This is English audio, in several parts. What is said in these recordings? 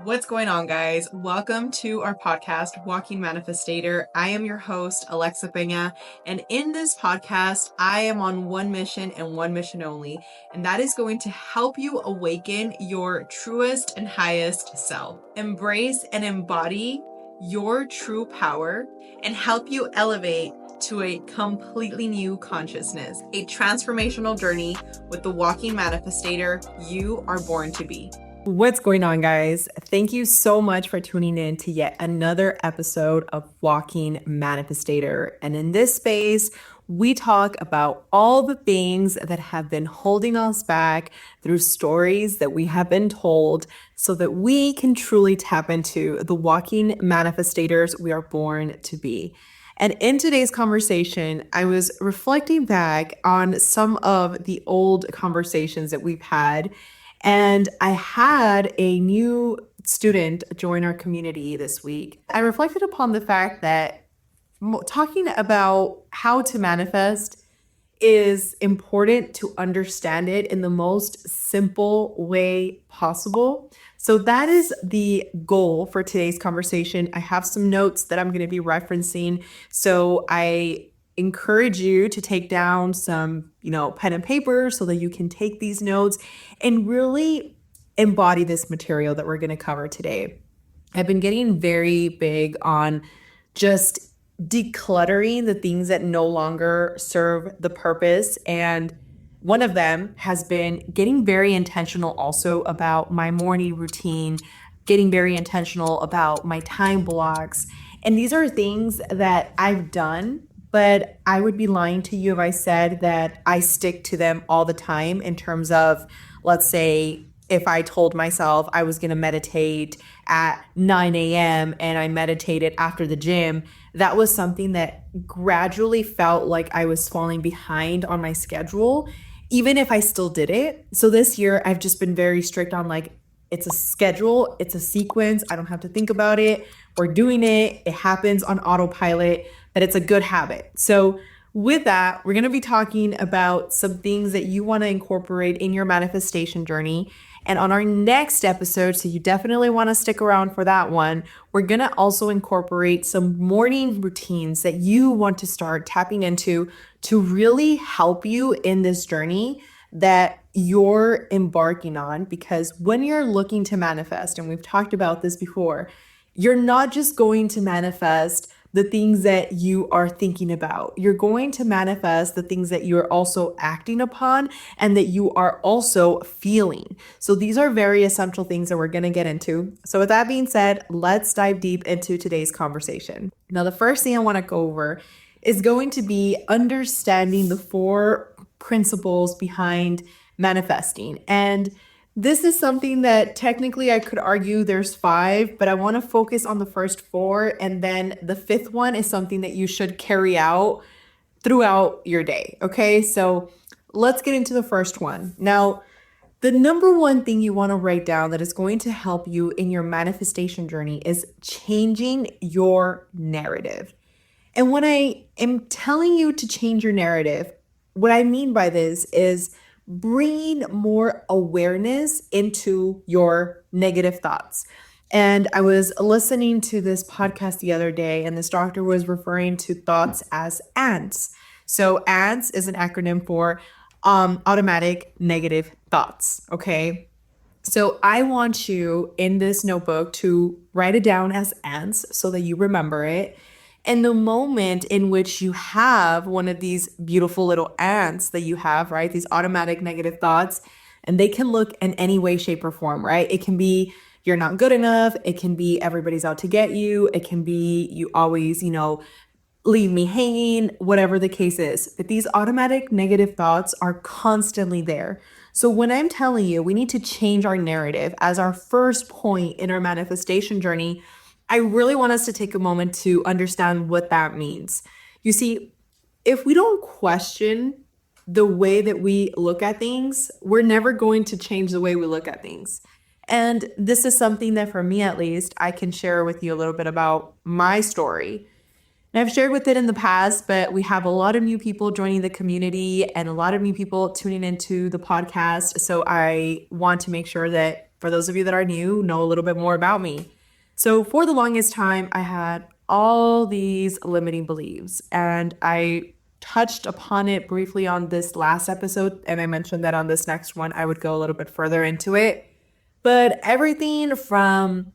What's going on, guys? Welcome to our podcast, Walking Manifestator. I am your host, Alexa Peña, and in this podcast, I am on one mission and one mission only, and that is going to help you awaken your truest and highest self. Embrace and embody your true power and help you elevate to a completely new consciousness, a transformational journey with the Walking Manifestator you are born to be. What's going on, guys? Thank you so much for tuning in to yet another episode of Walking Manifestator. And in this space, we talk about all the things that have been holding us back through stories that we have been told so that we can truly tap into the walking manifestators we are born to be. And in today's conversation, I was reflecting back on some of the old conversations that we've had. And I had a new student join our community this week. I reflected upon the fact that talking about how to manifest is important to understand it in the most simple way possible. So that is the goal for today's conversation. I have some notes that I'm going to be referencing. So I encourage you to take down some, pen and paper so that you can take these notes and really embody this material that we're going to cover today. I've been getting very big on just decluttering the things that no longer serve the purpose. And one of them has been getting very intentional also about my morning routine, getting very intentional about my time blocks. And these are things that I've done, but I would be lying to you if I said that I stick to them all the time in terms of, let's say, if I told myself I was going to meditate at 9 a.m. and I meditated after the gym, that was something that gradually felt like I was falling behind on my schedule, even if I still did it. So this year, I've just been very strict on it's a schedule, it's a sequence. I don't have to think about it. We're doing it. It happens on autopilot, but it's a good habit. So with that, we're going to be talking about some things that you want to incorporate in your manifestation journey. And on our next episode, so you definitely want to stick around for that one, we're going to also incorporate some morning routines that you want to start tapping into to really help you in this journey that you're embarking on. Because when you're looking to manifest, and we've talked about this before, you're not just going to manifest the things that you are thinking about. You're going to manifest the things that you're also acting upon and that you are also feeling. So these are very essential things that we're going to get into. So with that being said, let's dive deep into today's conversation. Now, the first thing I want to go over is going to be understanding the 4 principles behind manifesting. And this is something that technically I could argue there's 5, but I want to focus on the first 4. And then the 5th one is something that you should carry out throughout your day. Okay, so let's get into the first one. Now, the number one thing you want to write down that is going to help you in your manifestation journey is changing your narrative. And when I am telling you to change your narrative, what I mean by this is bringing more awareness into your negative thoughts. And I was listening to this podcast the other day, and this doctor was referring to thoughts as ants. So ants is an acronym for automatic negative thoughts. Okay. So I want you in this notebook to write it down as ants so that you remember it. And the moment in which you have one of these beautiful little ants that you have, right? These automatic negative thoughts, and they can look in any way, shape, or form, right? It can be you're not good enough. It can be everybody's out to get you. It can be you always, leave me hanging, whatever the case is. But these automatic negative thoughts are constantly there. So when I'm telling you we need to change our narrative as our first point in our manifestation journey, I really want us to take a moment to understand what that means. You see, if we don't question the way that we look at things, we're never going to change the way we look at things. And this is something that for me, at least, I can share with you a little bit about my story. And I've shared with it in the past, but we have a lot of new people joining the community and a lot of new people tuning into the podcast. So I want to make sure that for those of you that are new, know a little bit more about me. So for the longest time, I had all these limiting beliefs, and I touched upon it briefly on this last episode, and I mentioned that on this next one, I would go a little bit further into it. But everything from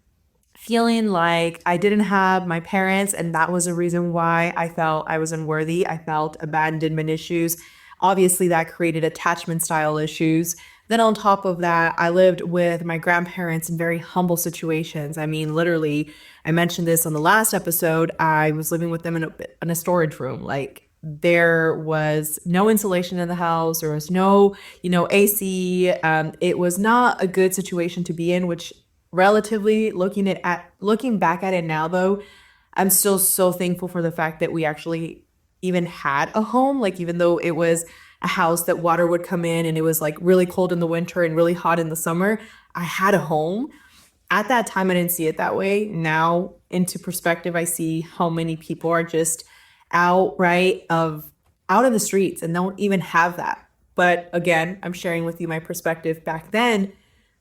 feeling like I didn't have my parents, and that was a reason why I felt I was unworthy. I felt abandonment issues. Obviously, that created attachment style issues. Then, on top of that, I lived with my grandparents in very humble situations. I mean, literally, I mentioned this on the last episode. I was living with them in a storage room. Like, there was no insulation in the house. There was no, AC. It was not a good situation to be in, which relatively looking back at it now though, I'm still so thankful for the fact that we actually even had a home. Like, even though it was a house that water would come in and it was like really cold in the winter and really hot in the summer, I had a home. At that time, I didn't see it that way. Now, into perspective, I see how many people are just out of the streets and don't even have that. But again, I'm sharing with you my perspective back then.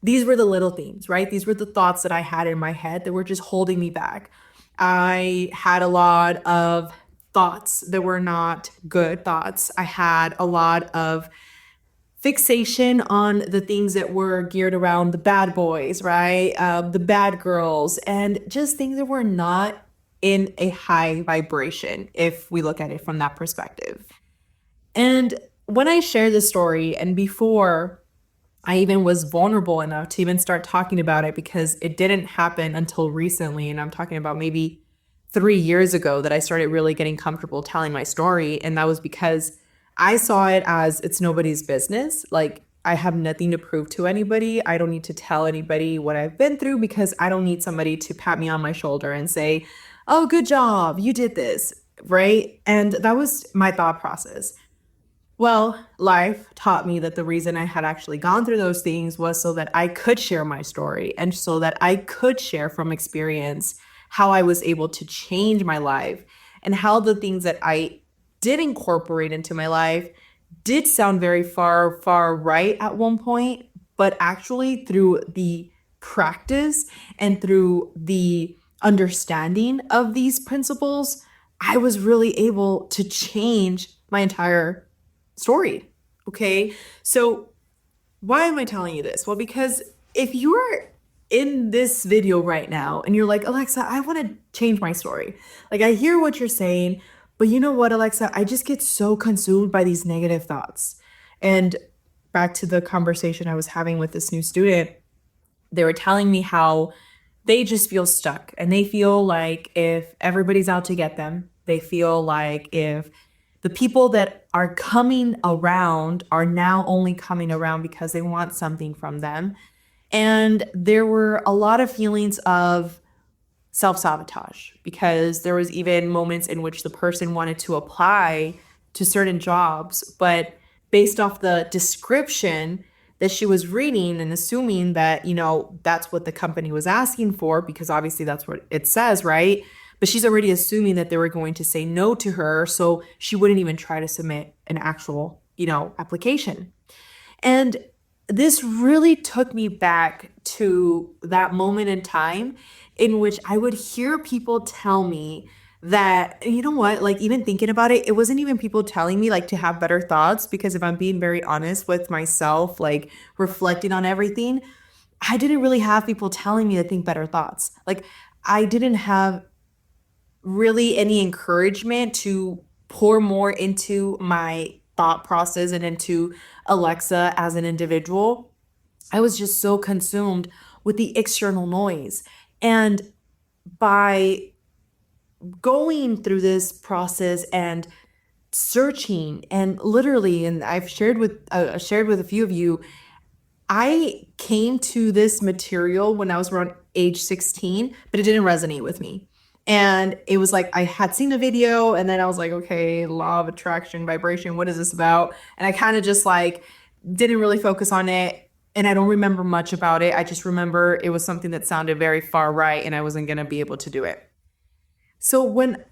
These were the little things, right? These were the thoughts that I had in my head that were just holding me back. I had a lot of thoughts that were not good thoughts. I had a lot of fixation on the things that were geared around the bad boys, right? The bad girls, and just things that were not in a high vibration, if we look at it from that perspective. And when I share this story, and before I even was vulnerable enough to even start talking about it, because it didn't happen until recently, and I'm talking about maybe 3 years ago that I started really getting comfortable telling my story. And that was because I saw it as it's nobody's business. Like, I have nothing to prove to anybody. I don't need to tell anybody what I've been through, because I don't need somebody to pat me on my shoulder and say, oh, good job, you did this, right? And that was my thought process. Well, life taught me that the reason I had actually gone through those things was so that I could share my story, and so that I could share from experience how I was able to change my life, and how the things that I did incorporate into my life did sound very far, far right at one point, but actually through the practice and through the understanding of these principles, I was really able to change my entire story. Okay. So why am I telling you this? Well, because if you are in this video right now and you're like, Alexa, I want to change my story. Like, I hear what you're saying, but you know what, Alexa, I just get so consumed by these negative thoughts. And back to the conversation I was having with this new student, they were telling me how they just feel stuck, and they feel like if everybody's out to get them, they feel like if the people that are coming around are now only coming around because they want something from them. And there were a lot of feelings of self-sabotage, because there was even moments in which the person wanted to apply to certain jobs, but based off the description that she was reading and assuming that, that's what the company was asking for, because obviously that's what it says, right? But she's already assuming that they were going to say no to her, so she wouldn't even try to submit an actual, application. And this really took me back to that moment in time in which I would hear people tell me that, you know what, like, even thinking about it, it wasn't even people telling me like to have better thoughts, because if I'm being very honest with myself, like reflecting on everything, I didn't really have people telling me to think better thoughts. Like, I didn't have really any encouragement to pour more into my thought process and into Alexa as an individual. I was just so consumed with the external noise. And by going through this process and searching, and literally, and I've shared with a few of you, I came to this material when I was around age 16, but it didn't resonate with me. And it was like I had seen a video, and then I was like, okay, law of attraction, vibration, what is this about? And I kind of just like didn't really focus on it. And I don't remember much about it. I just remember it was something that sounded very far right, and I wasn't going to be able to do it. So when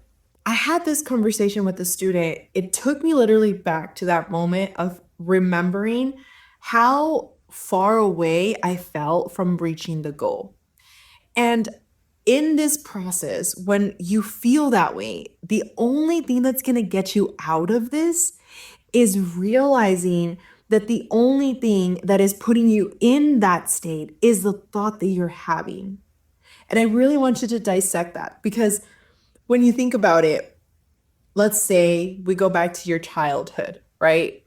I had this conversation with the student, it took me literally back to that moment of remembering how far away I felt from reaching the goal. And in this process, when you feel that way, the only thing that's going to get you out of this is realizing that the only thing that is putting you in that state is the thought that you're having. And I really want you to dissect that, because when you think about it, let's say we go back to your childhood, right?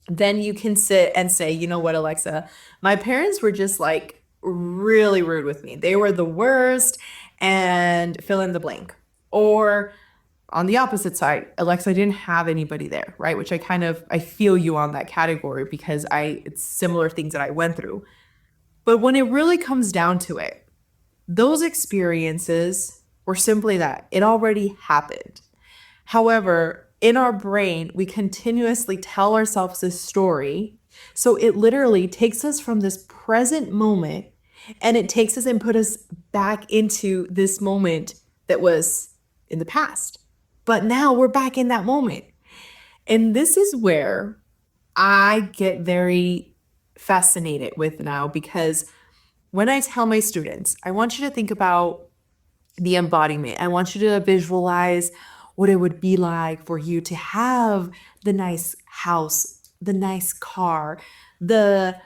Then you can sit and say, you know what, Alexa, my parents were just like really rude with me. They were the worst, and fill in the blank. Or on the opposite side, Alexa, I didn't have anybody there, right? Which I feel you on that category, because it's similar things that I went through. But when it really comes down to it, those experiences were simply that. It already happened. However, in our brain, we continuously tell ourselves this story. So it literally takes us from this present moment, and it takes us and put us back into this moment that was in the past. But now we're back in that moment. And this is where I get very fascinated with now, because when I tell my students, I want you to think about the embodiment. I want you to visualize what it would be like for you to have the nice house, the nice car, the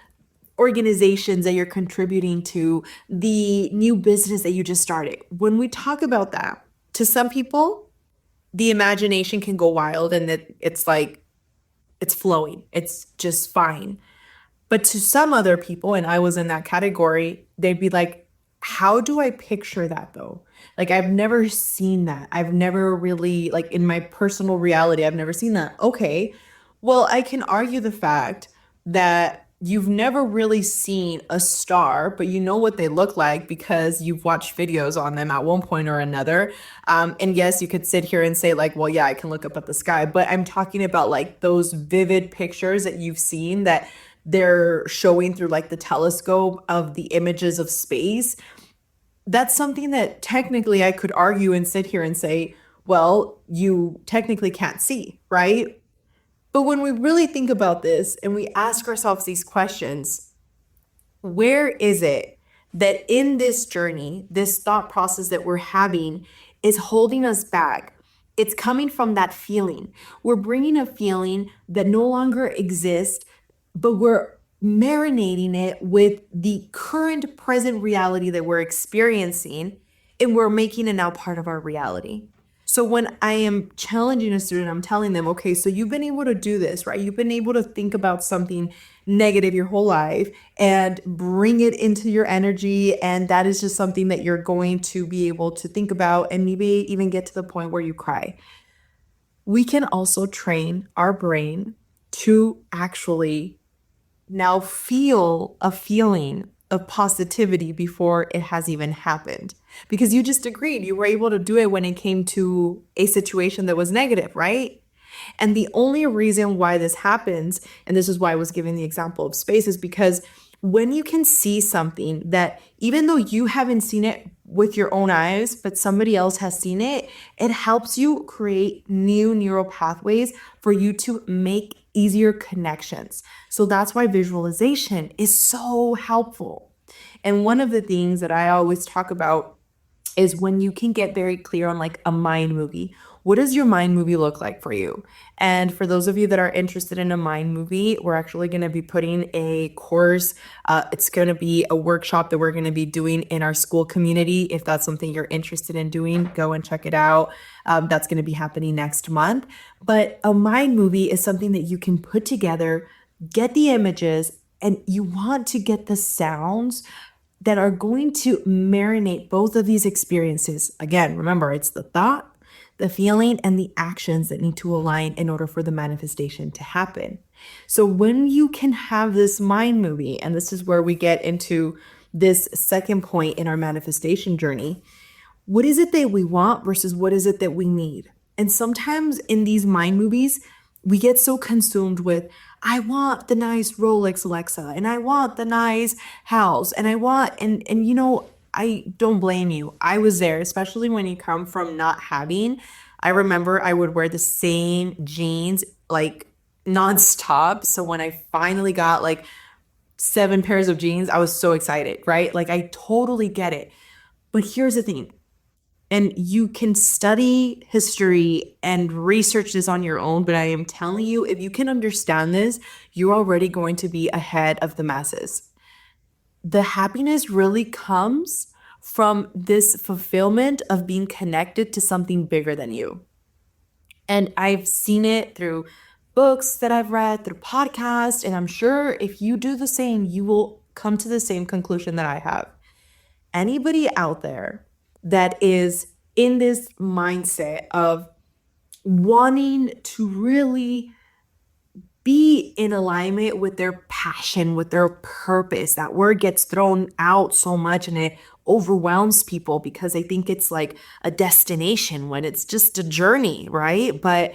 organizations that you're contributing to, the new business that you just started. When we talk about that, to some people, the imagination can go wild, and it's like it's flowing. It's just fine. But to some other people, and I was in that category, they'd be like, how do I picture that though? Like, I've never seen that. I've never really, like, in my personal reality, I've never seen that. Okay, well, I can argue the fact that you've never really seen a star, but you know what they look like because you've watched videos on them at one point or another. And yes, you could sit here and say, like, well, yeah, I can look up at the sky, but I'm talking about like those vivid pictures that you've seen that they're showing through like the telescope of the images of space. That's something that technically I could argue and sit here and say, well, you technically can't see, right? But when we really think about this and we ask ourselves these questions, where is it that in this journey, this thought process that we're having is holding us back? It's coming from that feeling. We're bringing a feeling that no longer exists, but we're marinating it with the current present reality that we're experiencing, and we're making it now part of our reality. So when I am challenging a student, I'm telling them, okay, so you've been able to do this, right? You've been able to think about something negative your whole life and bring it into your energy. And that is just something that you're going to be able to think about and maybe even get to the point where you cry. We can also train our brain to actually now feel a feeling of positivity before it has even happened. Because you just agreed, you were able to do it when it came to a situation that was negative, right? And the only reason why this happens, and this is why I was giving the example of space, is because when you can see something that even though you haven't seen it with your own eyes, but somebody else has seen it, it helps you create new neural pathways for you to make easier connections. So that's why visualization is so helpful. And one of the things that I always talk about is when you can get very clear on like a mind movie. What does your mind movie look like for you? And for those of you that are interested in a mind movie, we're actually going to be putting a course. It's going to be a workshop that we're going to be doing in our school community. If that's something you're interested in doing, go and check it out. That's going to be happening next month. But a mind movie is something that you can put together, get the images, and you want to get the sounds that are going to marinate both of these experiences. Again, remember, it's the thought, the feeling, and the actions that need to align in order for the manifestation to happen. So when you can have this mind movie, and this is where we get into this second point in our manifestation journey, what is it that we want versus what is it that we need? And sometimes in these mind movies, we get so consumed with, I want the nice Rolex, Alexa, and I want the nice house, and I want, and you know, I don't blame you. I was there, especially when you come from not having. I remember I would wear the same jeans like nonstop. So when I finally got like 7 pairs of jeans, I was so excited, right? Like I totally get it. But here's the thing. And you can study history and research this on your own, but I am telling you, if you can understand this, you're already going to be ahead of the masses. The happiness really comes from this fulfillment of being connected to something bigger than you. And I've seen it through books that I've read, through podcasts, and I'm sure if you do the same, you will come to the same conclusion that I have. Anybody out there that is in this mindset of wanting to really be in alignment with their passion, with their purpose. That word gets thrown out so much and it overwhelms people because they think it's like a destination when it's just a journey, right? But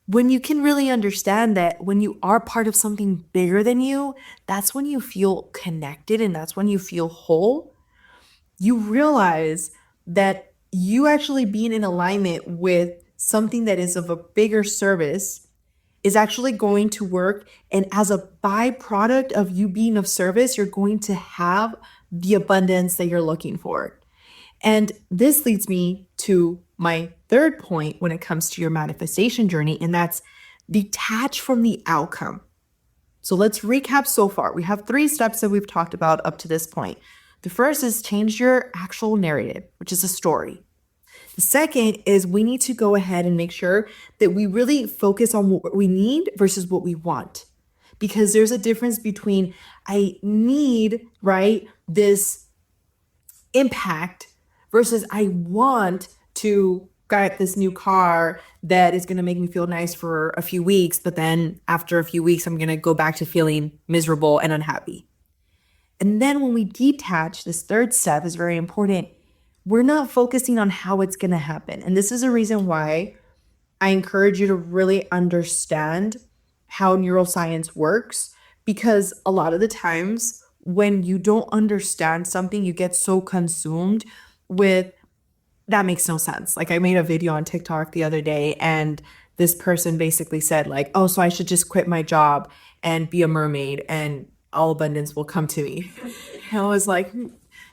when you can really understand that when you are part of something bigger than you, that's when you feel connected and that's when you feel whole. You realize that you actually being in alignment with something that is of a bigger service is actually going to work. And as a byproduct of you being of service, you're going to have the abundance that you're looking for. And this leads me to my third point when it comes to your manifestation journey, and that's detach from the outcome. So let's recap so far. We have 3 steps that we've talked about up to this point. The first is change your actual narrative, which is a story. The second is we need to go ahead and make sure that we really focus on what we need versus what we want. Because there's a difference between I need, right, this impact versus I want to get this new car that is going to make me feel nice for a few weeks, but then after a few weeks, I'm going to go back to feeling miserable and unhappy. And then when we detach, this third step is very important. We're not focusing on how it's going to happen. And this is a reason why I encourage you to really understand how neuroscience works, because a lot of the times when you don't understand something, you get so consumed with that makes no sense. Like I made a video on TikTok the other day and this person basically said like, oh, so I should just quit my job and be a mermaid and all abundance will come to me. And I was like,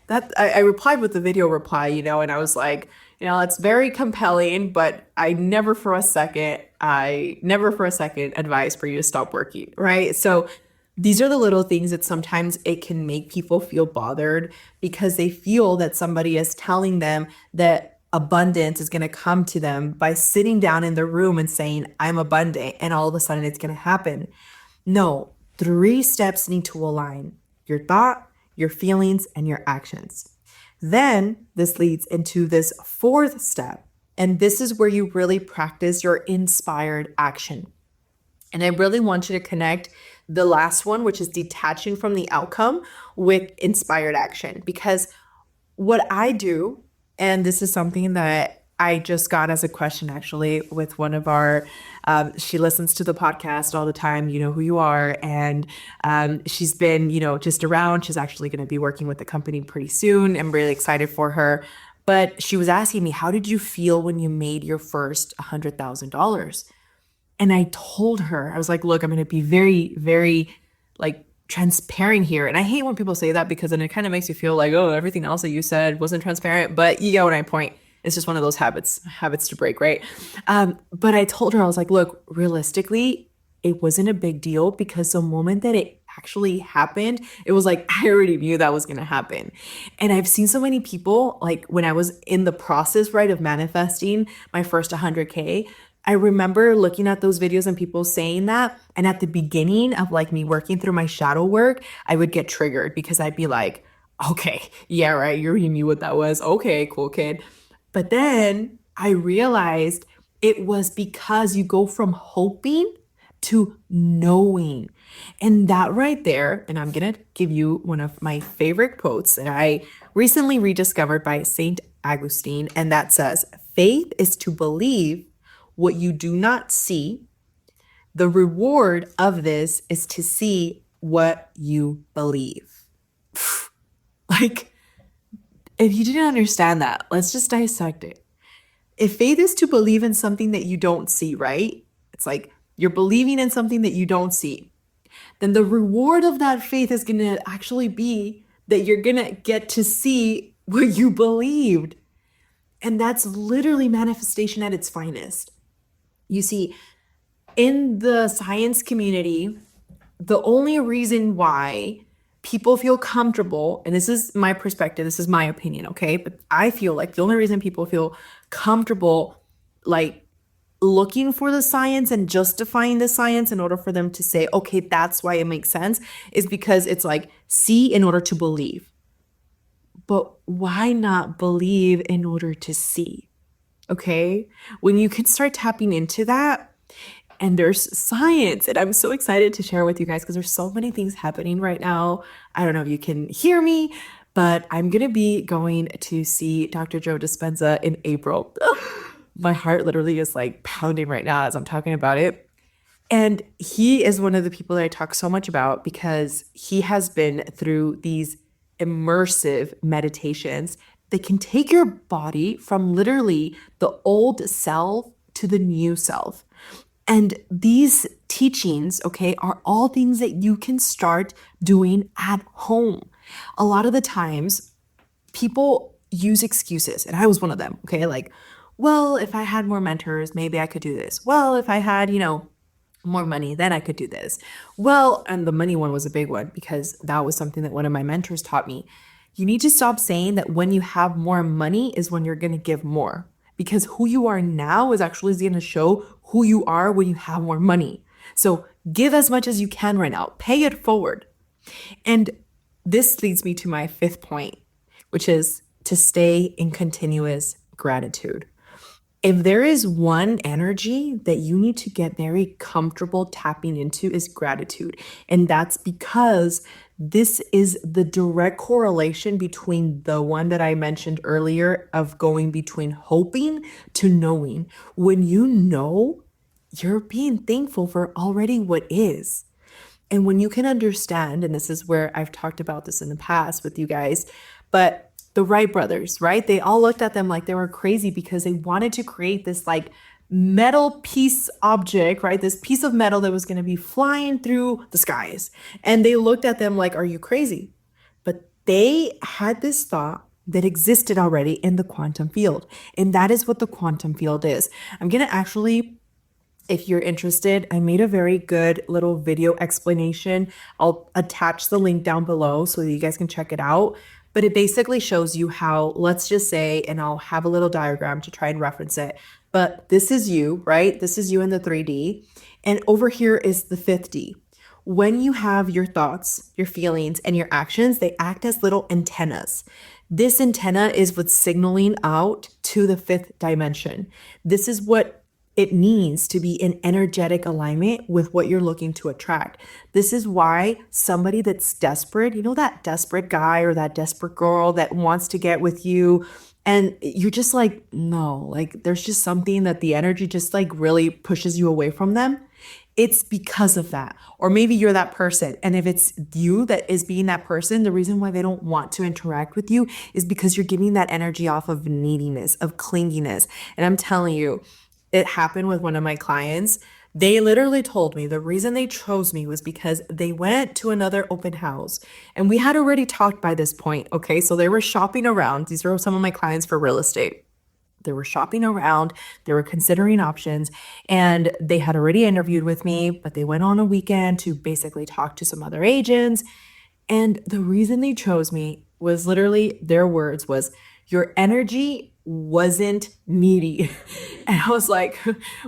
that I replied with the video reply, and I was like, it's very compelling, but I never for a second advise for you to stop working, right? So these are the little things that sometimes it can make people feel bothered because they feel that somebody is telling them that abundance is going to come to them by sitting down in the room and saying, I'm abundant, and all of a sudden it's going to happen. No, 3 steps need to align: your thought, your feelings, and your actions. Then this leads into this 4th step, and this is where you really practice your inspired action. And I really want you to connect the last one, which is detaching from the outcome, with inspired action. Because what I do, and this is something that I just got as a question actually with one of our, she listens to the podcast all the time, you know who you are. And she's been, just around. She's actually going to be working with the company pretty soon. I'm really excited for her. But she was asking me, how did you feel when you made your first $100,000? And I told her, I was like, look, I'm going to be very, very like transparent here. And I hate when people say that because then it kind of makes you feel like, oh, everything else that you said wasn't transparent. But you get what I point. It's just one of those habits to break, right? But I told her, I was like, look, realistically, it wasn't a big deal because the moment that it actually happened, it was like, I already knew that was going to happen. And I've seen so many people, like when I was in the process, right, of manifesting my first 100K, I remember looking at those videos and people saying that. And at the beginning of like me working through my shadow work, I would get triggered because I'd be like, okay, yeah, right. You already knew what that was. Okay, cool kid. But then I realized it was because you go from hoping to knowing. And that right there, and I'm going to give you one of my favorite quotes that I recently rediscovered by Saint Augustine. And that says, faith is to believe what you do not see. The reward of this is to see what you believe. Like, if you didn't understand that, let's just dissect it. If faith is to believe in something that you don't see, right? It's like you're believing in something that you don't see. then the reward of that faith is going to actually be that you're going to get to see what you believed. And that's literally manifestation at its finest. You see, in the science community, the only reason why people feel comfortable, and this is my perspective, this is my opinion, okay? But I feel like the only reason people feel comfortable, like looking for the science and justifying the science in order for them to say, okay, that's why it makes sense, is because it's like, see in order to believe. But why not believe in order to see? Okay? When you can start tapping into that, and there's science, and I'm so excited to share with you guys because there's so many things happening right now. I don't know if you can hear me, but I'm going to be going to see Dr. Joe Dispenza in April. My heart literally is like pounding right now as I'm talking about it. And he is one of the people that I talk so much about because he has been through these immersive meditations that can take your body from literally the old self to the new self. And these teachings, okay, are all things that you can start doing at home. A lot of the times, people use excuses, and I was one of them, okay? Like, well, if I had more mentors, maybe I could do this. Well, if I had, more money, then I could do this. Well, and the money one was a big one because that was something that one of my mentors taught me. You need to stop saying that when you have more money is when you're going to give more, because who you are now is actually going to show who you are when you have more money. So give as much as you can right now, pay it forward. And this leads me to my fifth point, which is to stay in continuous gratitude. If there is one energy that you need to get very comfortable tapping into is gratitude. And that's because this is the direct correlation between the one that I mentioned earlier of going between hoping to knowing. When you know, you're being thankful for already what is. And when you can understand, and this is where I've talked about this in the past with you guys, but the Wright brothers, right? They all looked at them like they were crazy because they wanted to create this like metal piece object, right? This piece of metal that was going to be flying through the skies. And they looked at them like, are you crazy? But they had this thought that existed already in the quantum field. And that is what the quantum field is. I'm going to actually, if you're interested, I made a very good little video explanation. I'll attach the link down below so that you guys can check it out. But it basically shows you how, let's just say, and I'll have a little diagram to try and reference it. But this is you, right? This is you in the 3D. And over here is the 5D. When you have your thoughts, your feelings, and your actions, they act as little antennas. This antenna is what's signaling out to the fifth dimension. This is what it means to be in energetic alignment with what you're looking to attract. This is why somebody that's desperate, that desperate guy or that desperate girl that wants to get with you, and you're just like, no, like there's just something that the energy just like really pushes you away from them. It's because of that. Or maybe you're that person. And if it's you that is being that person, the reason why they don't want to interact with you is because you're giving that energy off of neediness, of clinginess. And I'm telling you, it happened with one of my clients. They literally told me the reason they chose me was because they went to another open house and we had already talked by this point. Okay. So they were shopping around. These are some of my clients for real estate. They were shopping around, they were considering options, and they had already interviewed with me, but they went on a weekend to basically talk to some other agents. And the reason they chose me was literally their words was, your energy wasn't needy. And I was like,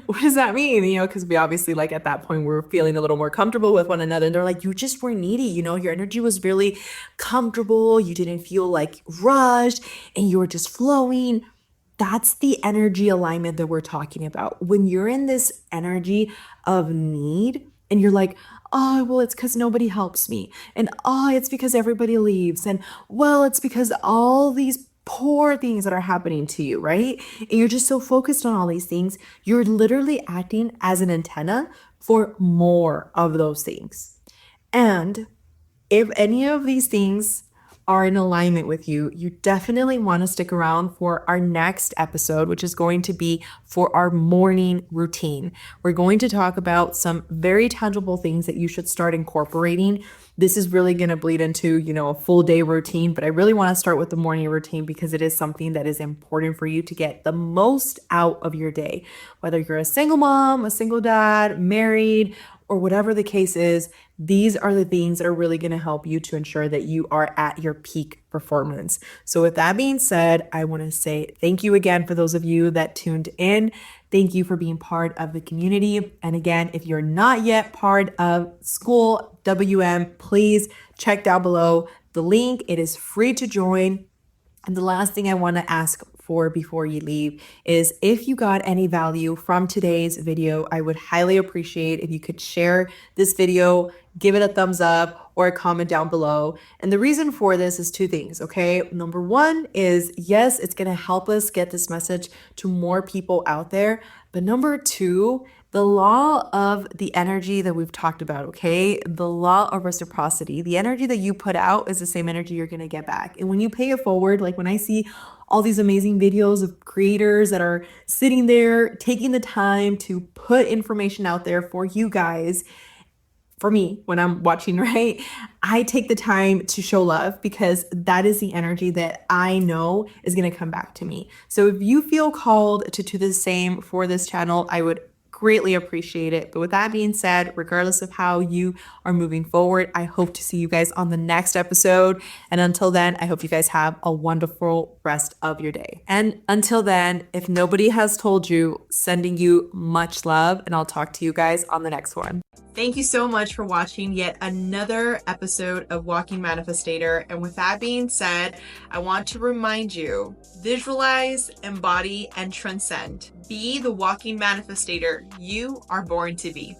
what does that mean? Because we obviously like at that point, we're feeling a little more comfortable with one another. And they're like, you just were needy. Your energy was really comfortable. You didn't feel like rushed and you were just flowing. That's the energy alignment that we're talking about. When you're in this energy of need and you're like, oh, well, it's because nobody helps me. And oh, it's because everybody leaves. And well, it's because all these poor things that are happening to you, right? And you're just so focused on all these things, you're literally acting as an antenna for more of those things. And if any of these things are in alignment with you, you definitely want to stick around for our next episode, which is going to be for our morning routine. We're going to talk about some very tangible things that you should start incorporating. This is really going to bleed into, a full day routine, but I really want to start with the morning routine because it is something that is important for you to get the most out of your day. Whether you're a single mom, a single dad, married, or whatever the case is, these are the things that are really going to help you to ensure that you are at your peak performance. So with that being said, I want to say thank you again for those of you that tuned in. Thank you for being part of the community. And again, if you're not yet part of School WM, please check down below the link. It is free to join. And the last thing I want to ask for before you leave is if you got any value from today's video, I would highly appreciate if you could share this video, give it a thumbs up, or a comment down below. And the reason for this is two things, okay? Number one is, yes, it's going to help us get this message to more people out there. But number two, the law of the energy that we've talked about, okay? The law of reciprocity. The energy that you put out is the same energy you're going to get back. And when you pay it forward, like when I see all these amazing videos of creators that are sitting there taking the time to put information out there for you guys, for me, when I'm watching, right, I take the time to show love because that is the energy that I know is going to come back to me. So if you feel called to do the same for this channel, I would greatly appreciate it. But with that being said, regardless of how you are moving forward, I hope to see you guys on the next episode. And until then, I hope you guys have a wonderful rest of your day. And until then, if nobody has told you, sending you much love, and I'll talk to you guys on the next one. Thank you so much for watching yet another episode of Walking Manifestator. And with that being said, I want to remind you, visualize, embody, and transcend. Be the walking manifestator you are born to be.